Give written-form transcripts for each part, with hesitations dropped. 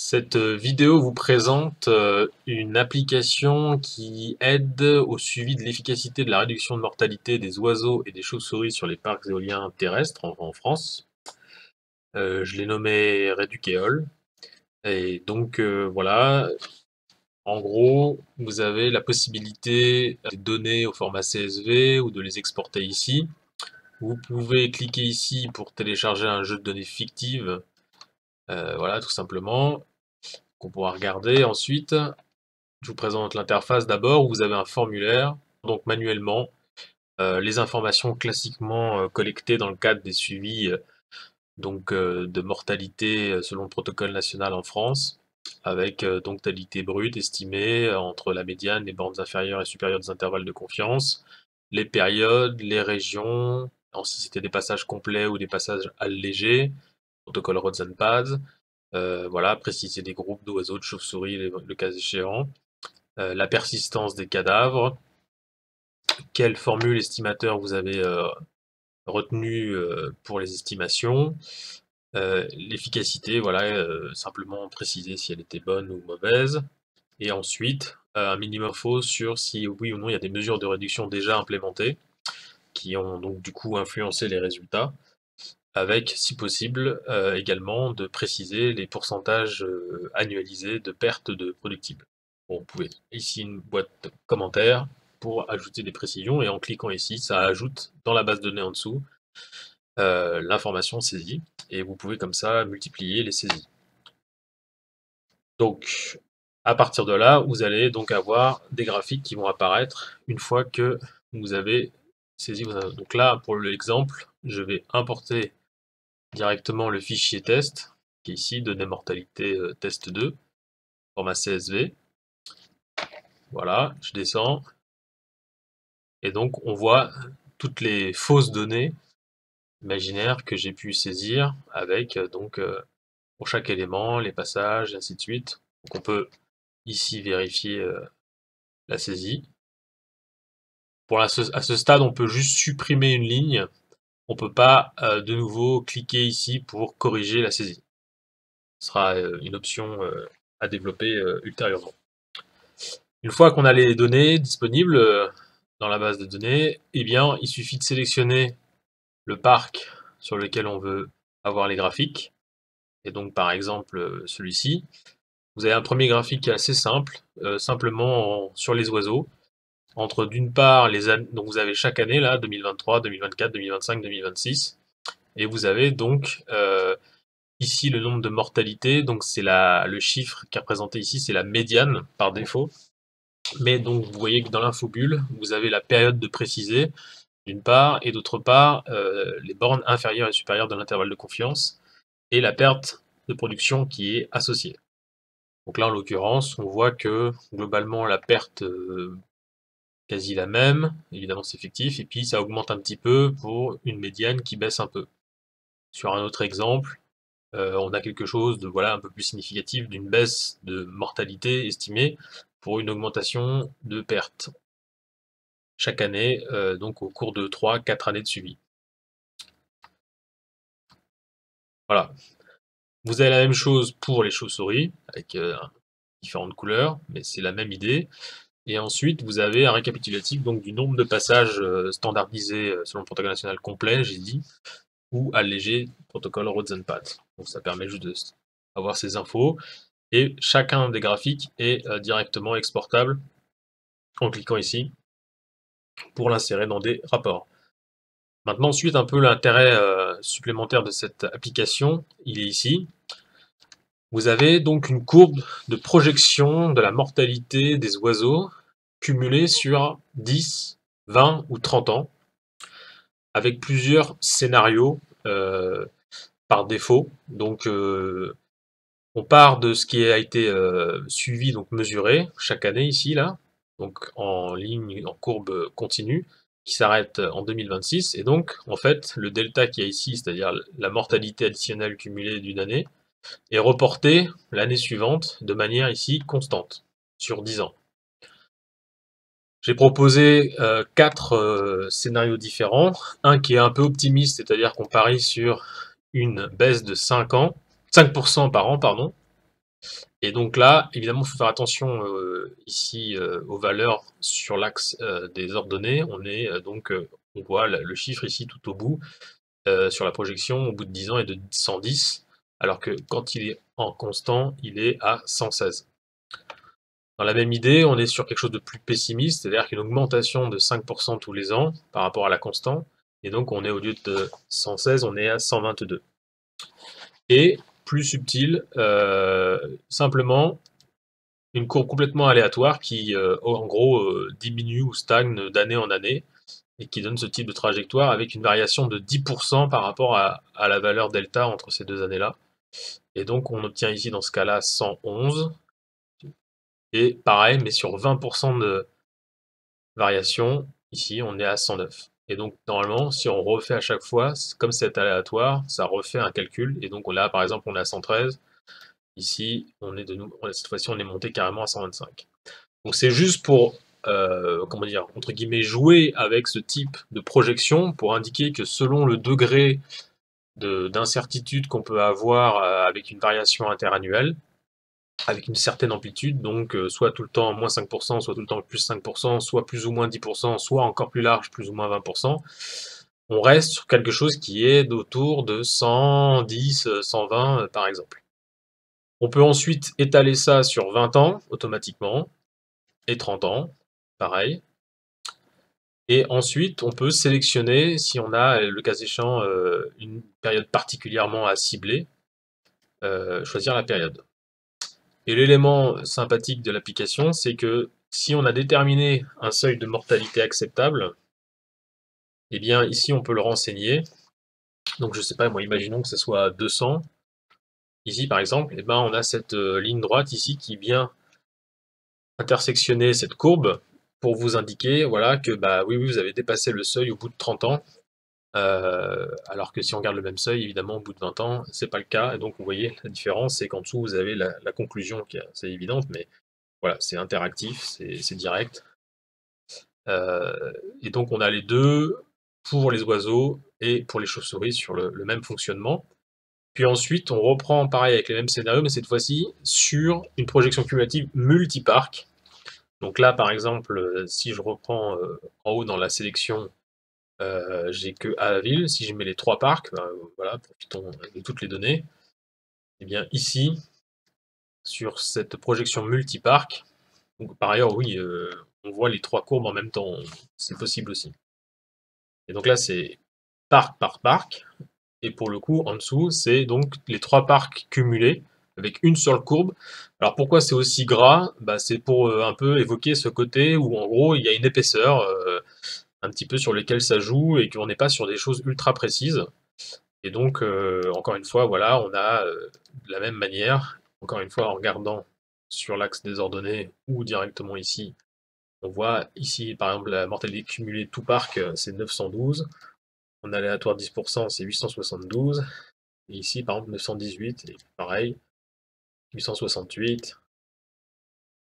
Cette vidéo vous présente une application qui aide au suivi de l'efficacité de la réduction de mortalité des oiseaux et des chauves-souris sur les parcs éoliens terrestres en France. Je l'ai nommé Redukeol. Et donc voilà, en gros, vous avez la possibilité de donner au format CSV ou de les exporter ici. Vous pouvez cliquer ici pour télécharger un jeu de données fictive, voilà, tout simplement, qu'on pourra regarder ensuite. Je vous présente l'interface d'abord, où vous avez un formulaire, donc manuellement, les informations classiquement collectées dans le cadre des suivis de mortalité selon le protocole national en France, avec donc totalité brute estimée entre la médiane, les bornes inférieures et supérieures des intervalles de confiance, les périodes, les régions, si c'était des passages complets ou des passages allégés, protocole Rods and Pads, voilà, préciser des groupes d'oiseaux, de chauves-souris, le cas échéant, la persistance des cadavres, quelle formule estimateur vous avez retenu pour les estimations, l'efficacité, voilà, simplement préciser si elle était bonne ou mauvaise, et ensuite un minimum faux sur si oui ou non il y a des mesures de réduction déjà implémentées qui ont donc du coup influencé les résultats, avec si possible également de préciser les pourcentages annualisés de perte de productibles. Bon, vous pouvez ici une boîte commentaires pour ajouter des précisions, et en cliquant ici, ça ajoute dans la base de données en dessous l'information saisie, et vous pouvez comme ça multiplier les saisies. Donc, à partir de là, vous allez donc avoir des graphiques qui vont apparaître une fois que vous avez saisi. Donc là, pour l'exemple, je vais importer directement le fichier test, qui est ici, données mortalité test 2, format CSV. Voilà, je descends. Et donc, on voit toutes les fausses données imaginaires que j'ai pu saisir avec, pour chaque élément, les passages, et ainsi de suite. Donc, on peut ici vérifier la saisie. À ce stade, on peut juste supprimer une ligne. On ne peut pas de nouveau cliquer ici pour corriger la saisie. Ce sera une option à développer ultérieurement. Une fois qu'on a les données disponibles dans la base de données, eh bien, il suffit de sélectionner le parc sur lequel on veut avoir les graphiques. Et donc, par exemple, celui-ci. Vous avez un premier graphique qui est assez simple, simplement sur les oiseaux. Entre d'une part, donc vous avez chaque année, là, 2023, 2024, 2025, 2026. Et vous avez donc ici le nombre de mortalités. Donc c'est le chiffre qui est représenté ici, c'est la médiane par défaut. Mais donc vous voyez que dans l'infobulle, vous avez la période de précisée, d'une part, et d'autre part, les bornes inférieures et supérieures de l'intervalle de confiance, et la perte de production qui est associée. Donc là, en l'occurrence, on voit que globalement la perte quasi la même, évidemment c'est fictif, et puis ça augmente un petit peu pour une médiane qui baisse un peu. Sur un autre exemple, on a quelque chose de un peu plus significatif d'une baisse de mortalité estimée pour une augmentation de perte chaque année, donc au cours de 3-4 années de suivi. Voilà. Vous avez la même chose pour les chauves-souris, avec différentes couleurs, mais c'est la même idée. Et ensuite, vous avez un récapitulatif donc, du nombre de passages standardisés selon le protocole national complet, j'ai dit, ou allégé, protocole Rods and Pads. Donc ça permet juste d'avoir ces infos. Et chacun des graphiques est directement exportable en cliquant ici pour l'insérer dans des rapports. Maintenant, ensuite, un peu l'intérêt supplémentaire de cette application, il est ici. Vous avez donc une courbe de projection de la mortalité des oiseaux cumulée sur 10, 20 ou 30 ans, avec plusieurs scénarios par défaut. Donc, on part de ce qui a été suivi, donc mesuré chaque année ici, là, donc en ligne, en courbe continue, qui s'arrête en 2026. Et donc, en fait, le delta qu'il y a ici, c'est-à-dire la mortalité additionnelle cumulée d'une année, est reporté l'année suivante de manière ici constante, sur 10 ans. J'ai proposé 4 scénarios différents. Un qui est un peu optimiste, c'est-à-dire qu'on parie sur une baisse de 5%, par an, pardon. Et donc là, évidemment, il faut faire attention ici aux valeurs sur l'axe des ordonnées. On voit le chiffre ici tout au bout, sur la projection, au bout de 10 ans, est de 110, alors que quand il est en constant, il est à 116. Dans la même idée, on est sur quelque chose de plus pessimiste, c'est-à-dire qu'une augmentation de 5% tous les ans par rapport à la constante, et donc on est au lieu de 116, on est à 122. Et plus subtil, simplement une courbe complètement aléatoire qui, en gros, diminue ou stagne d'année en année, et qui donne ce type de trajectoire avec une variation de 10% par rapport à la valeur delta entre ces deux années-là. Et donc on obtient ici dans ce cas-là 111, et pareil, mais sur 20% de variation, ici on est à 109. Et donc normalement, si on refait à chaque fois, comme c'est aléatoire, ça refait un calcul, et donc là par exemple on est à 113, ici on est cette fois-ci on est monté carrément à 125. Donc c'est juste pour, comment dire, entre guillemets, jouer avec ce type de projection pour indiquer que selon le degré d'incertitude qu'on peut avoir avec une variation interannuelle, avec une certaine amplitude, donc soit tout le temps moins 5%, soit tout le temps plus 5%, soit plus ou moins 10%, soit encore plus large, plus ou moins 20%, on reste sur quelque chose qui est autour de 110, 120 par exemple. On peut ensuite étaler ça sur 20 ans automatiquement, et 30 ans, pareil. Et ensuite, on peut sélectionner, si on a, le cas échéant, une période particulièrement à cibler, choisir la période. Et l'élément sympathique de l'application, c'est que si on a déterminé un seuil de mortalité acceptable, eh bien ici on peut le renseigner. Donc je sais pas, moi imaginons que ce soit 200. Ici par exemple, eh ben, on a cette ligne droite ici qui vient intersectionner cette courbe pour vous indiquer voilà, que bah, oui, vous avez dépassé le seuil au bout de 30 ans. Alors que si on regarde le même seuil, évidemment, au bout de 20 ans, c'est pas le cas. Et donc, vous voyez, la différence, c'est qu'en dessous, vous avez la conclusion qui est assez évidente, mais voilà, c'est interactif, c'est direct. Et donc, on a les deux pour les oiseaux et pour les chauves-souris sur le même fonctionnement. Puis ensuite, on reprend pareil avec les mêmes scénarios, mais cette fois-ci sur une projection cumulative multiparc. Donc là, par exemple, si je reprends en haut dans la sélection, j'ai que à la ville. Si je mets les trois parcs, voilà, profitons de toutes les données. Et bien ici, sur cette projection multiparc, donc par ailleurs, oui, on voit les trois courbes en même temps, c'est possible aussi. Et donc là, c'est parc par parc, et pour le coup, en dessous, c'est donc les trois parcs cumulés avec une seule courbe. Alors pourquoi c'est aussi gras? Bah, c'est pour un peu évoquer ce côté où en gros il y a une épaisseur un petit peu sur lesquelles ça joue et qu'on n'est pas sur des choses ultra précises. Et donc, encore une fois, voilà, on a de la même manière, encore une fois, en regardant sur l'axe des ordonnées ou directement ici, on voit ici, par exemple, la mortalité cumulée tout parc, c'est 912. En aléatoire 10%, c'est 872. Et ici, par exemple, 918, et pareil, 868,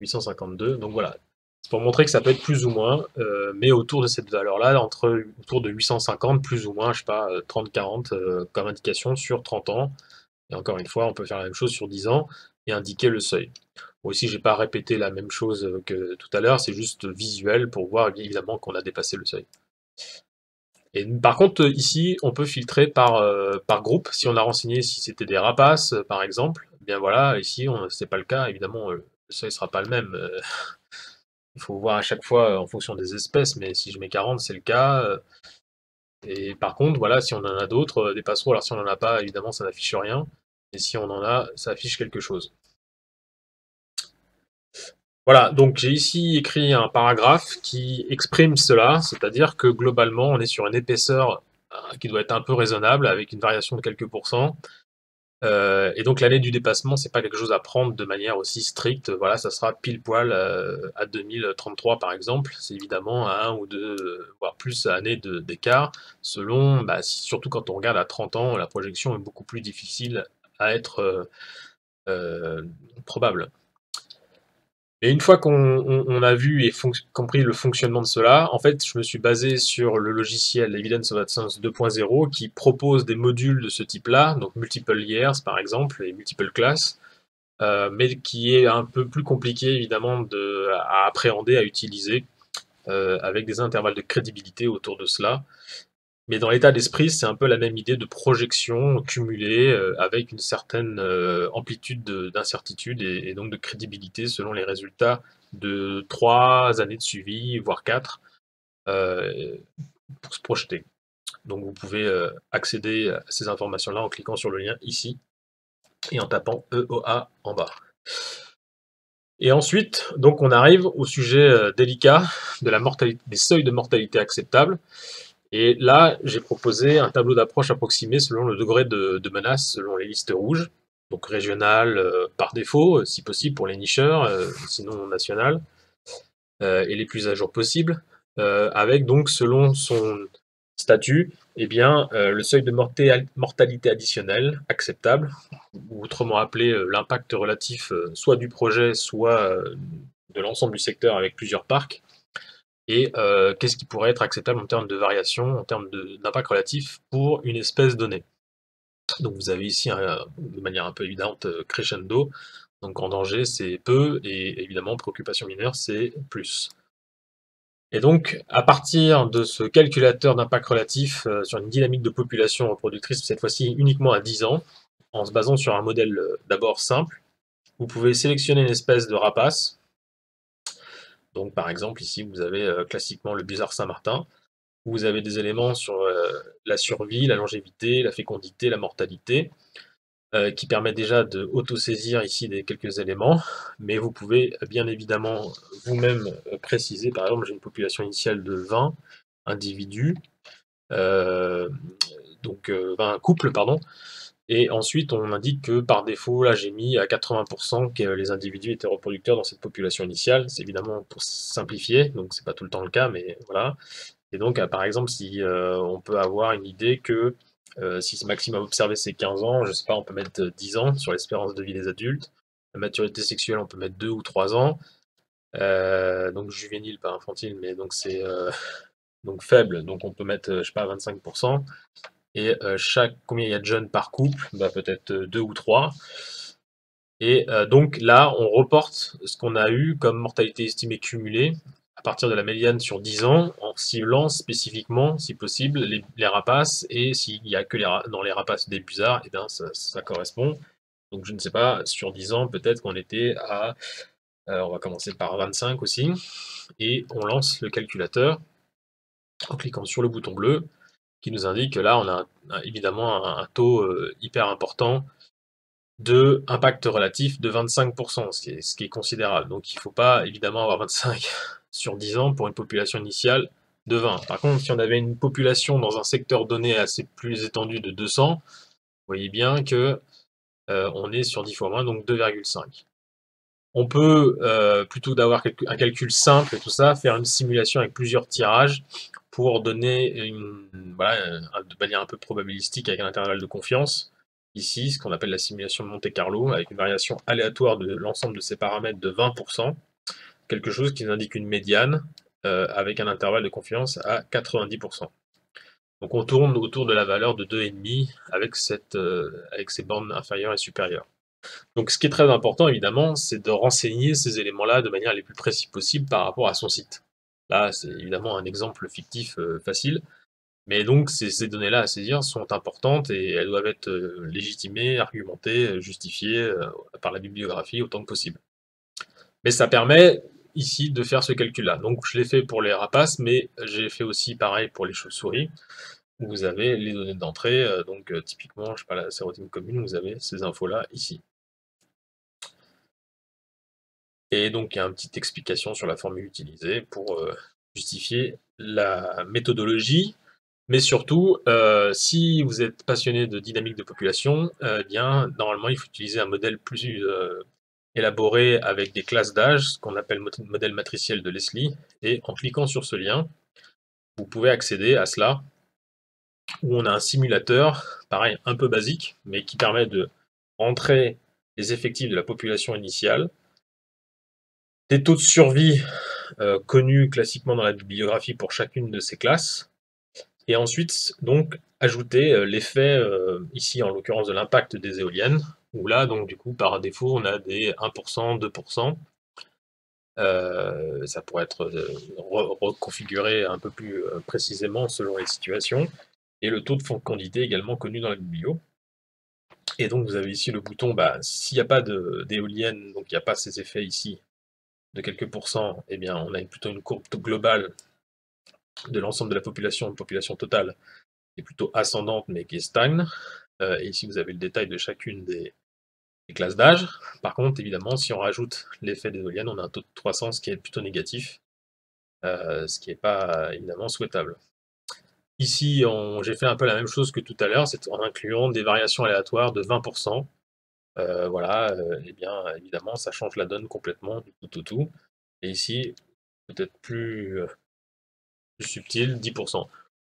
852. Donc voilà, c'est pour montrer que ça peut être plus ou moins, mais autour de cette valeur-là, autour de 850, plus ou moins, je sais pas, 30-40 comme indication sur 30 ans. Et encore une fois, on peut faire la même chose sur 10 ans et indiquer le seuil. Moi aussi, j'ai pas répété la même chose que tout à l'heure, c'est juste visuel pour voir évidemment qu'on a dépassé le seuil. Et par contre, ici, on peut filtrer par groupe. Si on a renseigné si c'était des rapaces, par exemple, eh bien voilà, ici, c'est pas le cas. Évidemment, le seuil sera pas le même. Il faut voir à chaque fois en fonction des espèces, mais si je mets 40, c'est le cas. Et par contre, voilà, si on en a d'autres, des passereaux, alors si on n'en a pas, évidemment, ça n'affiche rien. Et si on en a, ça affiche quelque chose. Voilà, donc j'ai ici écrit un paragraphe qui exprime cela, c'est-à-dire que globalement, on est sur une épaisseur qui doit être un peu raisonnable, avec une variation de quelques pourcents. Et donc l'année du dépassement, c'est pas quelque chose à prendre de manière aussi stricte. Voilà, ça sera pile poil à 2033 par exemple. C'est évidemment à 1 ou 2, voire plus années d'écart, selon, bah, surtout quand on regarde à 30 ans, la projection est beaucoup plus difficile à être euh, probable. Et une fois qu'on a vu et compris le fonctionnement de cela, en fait, je me suis basé sur le logiciel Evidence of AdSense 2.0 qui propose des modules de ce type-là, donc multiple years par exemple et multiple class, mais qui est un peu plus compliqué évidemment à appréhender, à utiliser, avec des intervalles de crédibilité autour de cela. Mais dans l'état d'esprit, c'est un peu la même idée de projection cumulée avec une certaine amplitude d'incertitude et donc de crédibilité selon les résultats de 3 années de suivi, voire 4, pour se projeter. Donc vous pouvez accéder à ces informations-là en cliquant sur le lien ici et en tapant EOA en bas. Et ensuite, donc on arrive au sujet délicat de la mortalité, des seuils de mortalité acceptables. Et là, j'ai proposé un tableau d'approche approximé selon le degré de menace, selon les listes rouges, donc régionales par défaut, si possible pour les nicheurs, sinon nationales, et les plus à jour possibles, avec donc selon son statut, eh bien, le seuil de mortalité additionnelle acceptable, ou autrement appelé l'impact relatif soit du projet, soit de l'ensemble du secteur avec plusieurs parcs, et qu'est-ce qui pourrait être acceptable en termes de variation, en termes d'impact relatif pour une espèce donnée. Donc vous avez ici, de manière un peu évidente, crescendo, donc en danger c'est peu, et évidemment préoccupation mineure c'est plus. Et donc, à partir de ce calculateur d'impact relatif sur une dynamique de population reproductrice, cette fois-ci uniquement à 10 ans, en se basant sur un modèle d'abord simple, vous pouvez sélectionner une espèce de rapace. Donc par exemple, ici vous avez classiquement le busard Saint-Martin, où vous avez des éléments sur la survie, la longévité, la fécondité, la mortalité, qui permettent déjà de auto-saisir ici quelques éléments, mais vous pouvez bien évidemment vous-même préciser, par exemple j'ai une population initiale de 20 individus, donc 20 couples, pardon, et ensuite on indique que par défaut, là j'ai mis à 80% que les individus étaient reproducteurs dans cette population initiale, c'est évidemment pour simplifier, donc c'est pas tout le temps le cas, mais voilà. Et donc par exemple si on peut avoir une idée que si ce maximum observé c'est 15 ans, je sais pas, on peut mettre 10 ans sur l'espérance de vie des adultes, la maturité sexuelle on peut mettre 2 ou 3 ans, donc juvénile, pas infantile, mais donc c'est donc faible, donc on peut mettre, je sais pas, 25%. Et combien il y a de jeunes par couple, bah, peut-être 2 ou 3. Et donc là, on reporte ce qu'on a eu comme mortalité estimée cumulée à partir de la médiane sur 10 ans, en ciblant spécifiquement, si possible, les rapaces, et s'il n'y a que dans les rapaces des busards, et bien ça correspond. Donc je ne sais pas, sur 10 ans, peut-être qu'on était à, on va commencer par 25 aussi, et on lance le calculateur en cliquant sur le bouton bleu, qui nous indique que là, on a évidemment un taux hyper important de impact relatif de 25%, ce qui est considérable. Donc il ne faut pas évidemment avoir 25 sur 10 ans pour une population initiale de 20. Par contre, si on avait une population dans un secteur donné assez plus étendu de 200, vous voyez bien que on est sur 10 fois moins, donc 2,5. On peut, plutôt d'avoir un calcul simple et tout ça, faire une simulation avec plusieurs tirages pour donner voilà, de manière un peu probabilistique avec un intervalle de confiance. Ici, ce qu'on appelle la simulation de Monte-Carlo, avec une variation aléatoire de l'ensemble de ces paramètres de 20%, quelque chose qui nous indique une médiane avec un intervalle de confiance à 90%. Donc on tourne autour de la valeur de 2,5 avec ces bornes inférieures et supérieures. Donc ce qui est très important évidemment, c'est de renseigner ces éléments-là de manière les plus précise possible par rapport à son site. Là, c'est évidemment un exemple fictif facile, mais donc ces données-là à saisir sont importantes et elles doivent être légitimées, argumentées, justifiées par la bibliographie autant que possible. Mais ça permet ici de faire ce calcul-là. Donc je l'ai fait pour les rapaces, mais j'ai fait aussi pareil pour les chauves-souris, où vous avez les données d'entrée, donc typiquement, je sais pas, la sérotype commune, vous avez ces infos-là ici. Et donc il y a une petite explication sur la formule utilisée pour justifier la méthodologie, mais surtout, si vous êtes passionné de dynamique de population, bien normalement il faut utiliser un modèle plus élaboré avec des classes d'âge, ce qu'on appelle modèle matriciel de Leslie, et en cliquant sur ce lien, vous pouvez accéder à cela, où on a un simulateur, pareil, un peu basique, mais qui permet de rentrer les effectifs de la population initiale, des taux de survie connus classiquement dans la bibliographie pour chacune de ces classes, et ensuite donc ajouter l'effet, ici en l'occurrence de l'impact des éoliennes, où là, donc du coup, par défaut, on a des 1%, 2%. Ça pourrait être reconfiguré un peu plus précisément selon les situations. Et le taux de fécondité également connu dans la biblio. Et donc vous avez ici le bouton, s'il n'y a pas d'éolienne, donc il n'y a pas ces effets ici de quelques pourcents, eh bien on a plutôt une courbe globale de l'ensemble de la population totale, qui est plutôt ascendante mais qui stagne. Et ici vous avez le détail de chacune des classes d'âge. Par contre, évidemment, si on rajoute l'effet des éoliennes, on a un taux de 300, ce qui est plutôt négatif, ce qui n'est pas évidemment souhaitable. Ici, j'ai fait un peu la même chose que tout à l'heure, c'est en incluant des variations aléatoires de 20%. Voilà, et bien évidemment, ça change la donne complètement du tout. Et ici, peut-être plus subtil, 10%.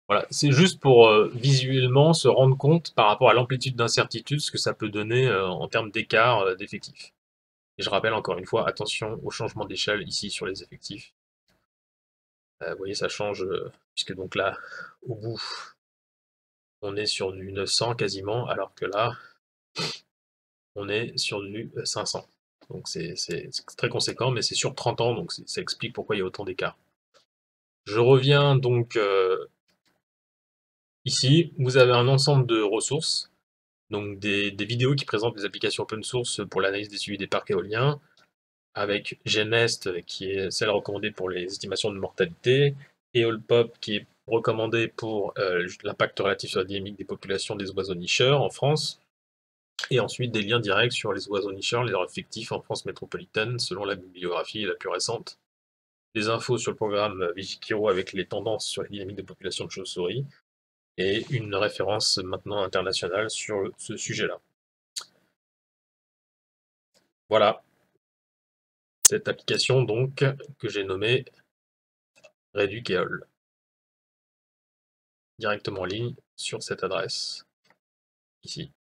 Voilà, c'est juste pour visuellement se rendre compte par rapport à l'amplitude d'incertitude, ce que ça peut donner en termes d'écart d'effectifs. Et je rappelle encore une fois, attention au changement d'échelle ici sur les effectifs. Vous voyez, ça change, puisque donc là, au bout, on est sur du 900 quasiment, alors que là, on est sur du 500. Donc c'est très conséquent, mais c'est sur 30 ans, donc ça explique pourquoi il y a autant d'écart. Je reviens donc ici, vous avez un ensemble de ressources, donc des vidéos qui présentent les applications open source pour l'analyse des suivis des parcs éoliens, avec GenEst qui est celle recommandée pour les estimations de mortalité, EolPop qui est recommandée pour l'impact relatif sur la dynamique des populations des oiseaux nicheurs en France, et ensuite des liens directs sur les oiseaux nicheurs, les effectifs en France métropolitaine selon la bibliographie la plus récente, des infos sur le programme Vigikiro avec les tendances sur les dynamiques des populations de chauves-souris, et une référence maintenant internationale sur ce sujet-là. Voilà, cette application donc que j'ai nommée Redukeol, directement en ligne sur cette adresse, ici.